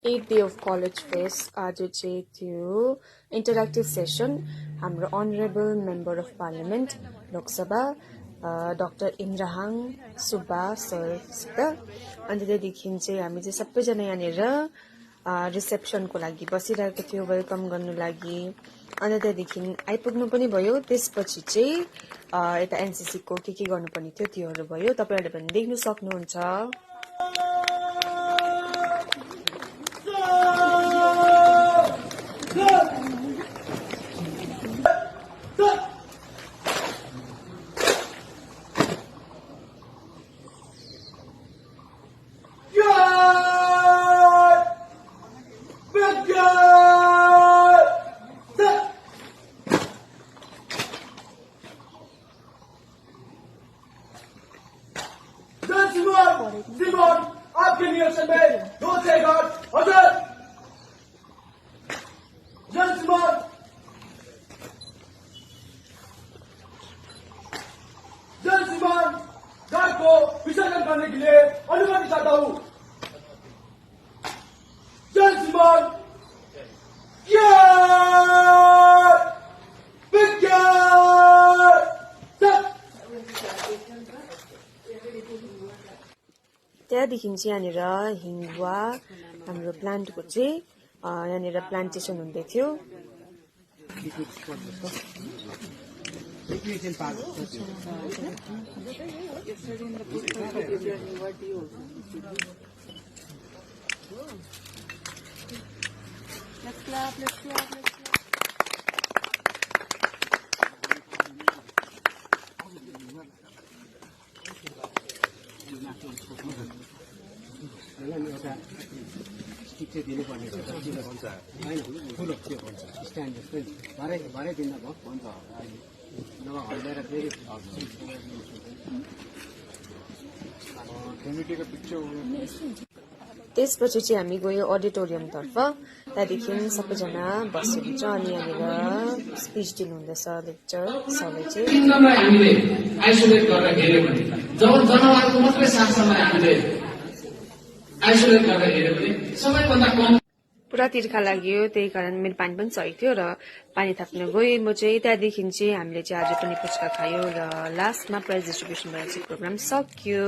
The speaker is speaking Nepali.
8th day of college fest आज चाहिँ थियो इन्टरेक्टिभ सेसन हाम्रो honourable member of parliament Lok Sabha doctor Indrahang Subba सरसित अनि त्यहाँदेखि चाहिँ हामी चाहिँ सबैजना यहाँनिर रिसेप्सनको लागि बसिरहेको थियो वेलकम गर्नु लागि अनि त्यहाँदेखि आइपुग्नु पनि भयो त्यसपछि चाहिँ यता एनसीसी को के गर्नुपर्ने थियो त्योहरू भयो तपाईहरुले पनि देख्न सक्नुहुन्छ Simon, आपके निरीक्षण में 2 से 8 हजार जन सिमोन गार्ड को विसर्जन करने के लिए अनुमति चाहता हूँ जन सिमोन त्यहाँदेखि चाहिँ यहाँनिर हिङ्गुवा हाम्रो प्लान्टको चाहिँ यहाँनिर प्लान्टेसन हुँदै थियो स्टिक चाहिँ दिनुपर्ने छ होइन ठुलो त्यो भन्छ स्ट्यान्ड जस्तै भरे दिँदा भयो भन्छ नभए हल्लाएर फेरि त्यसपछि चाहिँ हामी गयो अडिटोरियमतर्फ त्यहाँदेखि सबैजना बसेर अनि यहाँनिर स्पिच दिनुहुँदैछ लेक्चर सरले चाहिँ हामीले आइसोलेट गरेर हेर्यो भने जब जनावरको मात्रै शासनलाई हामीले आइसोलेट गरेर हेर्यो भने सबैभन्दा कम पुरा तिर्खा लाग्यो त्यही कारण मेरो पानी पनि सही थियो र पानी थाप्न गएँ म चाहिँ त्यहाँदेखि चाहिँ हामीले चाहिँ आज पनि पुच्का खायो र लास्टमा प्राइज डिस्ट्रिब्युसन गरेर चाहिँ प्रोग्राम सक्यो